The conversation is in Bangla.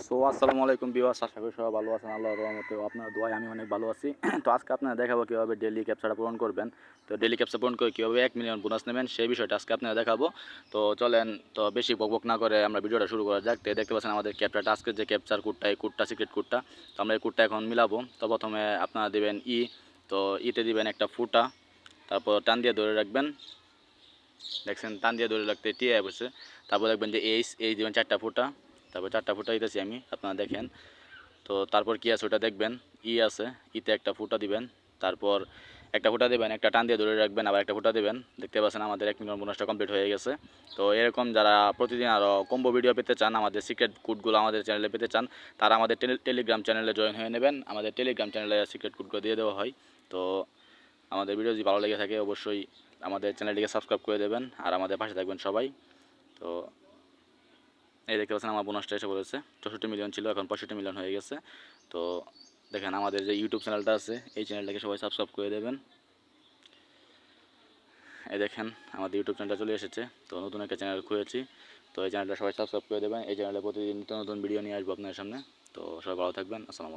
সো আসসালামু আলাইকুম ভিউয়ার্স, আশা করি সবাই ভালো আছেন। আল্লাহর রহমতে আপনার দোয়ায় আমি অনেক ভালো আছি। তো আজকে আপনারা দেখাবো কীভাবে ডেইলি ক্যাপচাটা পূরণ করবেন। তো ডেইলি ক্যাপচা পূরণ করে কীভাবে 1 মিলিয়ন বোনাস নেবেন সেই বিষয়টা আজকে আপনারা দেখাবো। তো চলেন, তো বেশি বকবক না করে আমরা ভিডিওটা শুরু করা যাক। তো দেখতে পাচ্ছেন আমাদের ক্যাপচাটা, আজকে যে ক্যাপচার কোডটা, এই কোডটা সিক্রেট কোডটা। তো আমরা এই কোডটা এখন মিলাবো। তো প্রথমে আপনারা দেবেন তো ইতে দিবেন একটা ফুটা, তারপর টান দিয়ে ধরে রাখবেন। দেখছেন টান দিয়ে ধরে রাখতে টি আই বসে। তারপর দেখবেন যে এই দিবেন 4টা ফুটা, তারপর 4টা ফুটা দিতেছি আমি, আপনারা দেখেন। তো তারপর কি আছে ওটা দেখবেন, আছে, ইতে একটা ফুটা দিবেন, তারপর একটা ফুটা দেবেন, একটা টান দিয়ে ধরে রাখবেন, আবার একটা ফুটা দেবেন। দেখতে পাচ্ছেন আমাদের 1 মিলিয়ন বোনাসটা কমপ্লিট হয়ে গেছে। তো এরকম যারা প্রতিদিন আরও কম্বো ভিডিও পেতে চান, আমাদের সিক্রেট কোডগুলো আমাদের চ্যানেলে পেতে চান, তারা আমাদের টেলিগ্রাম চ্যানেলে জয়েন হয়ে নেবেন। আমাদের টেলিগ্রাম চ্যানেলে সিক্রেট কোডগুলো দিয়ে দেওয়া হয়। তো আমাদের ভিডিও যদি ভালো লেগে থাকে অবশ্যই আমাদের চ্যানেলটিকে সাবস্ক্রাইব করে দেবেন আর আমাদের পাশে থাকবেন সবাই। তো এই দেখতে পাচ্ছেন আমার বোনাসটা এসে পড়েছে। 64 মিলিয়ন ছিল, এখন 65 মিলিয়ন হয়ে গেছে। তো দেখেন আমাদের যে ইউটিউব চ্যানেলটা আছে, এই চ্যানেলটাকে সবাই সাবস্ক্রাইব করে দেবেন। এই দেখেন আমাদের ইউটিউব চ্যানেলটা চলে এসেছে। তো নতুন একটা চ্যানেল খুলেছি, তো এই চ্যানেলটা সবাই সাবস্ক্রাইব করে দেবেন। এই চ্যানেলে প্রতিদিন নতুন নতুন ভিডিও নিয়ে আসবো আপনাদের সামনে। তো সবাই ভালো থাকবেন। আসসালামু আলাইকুম।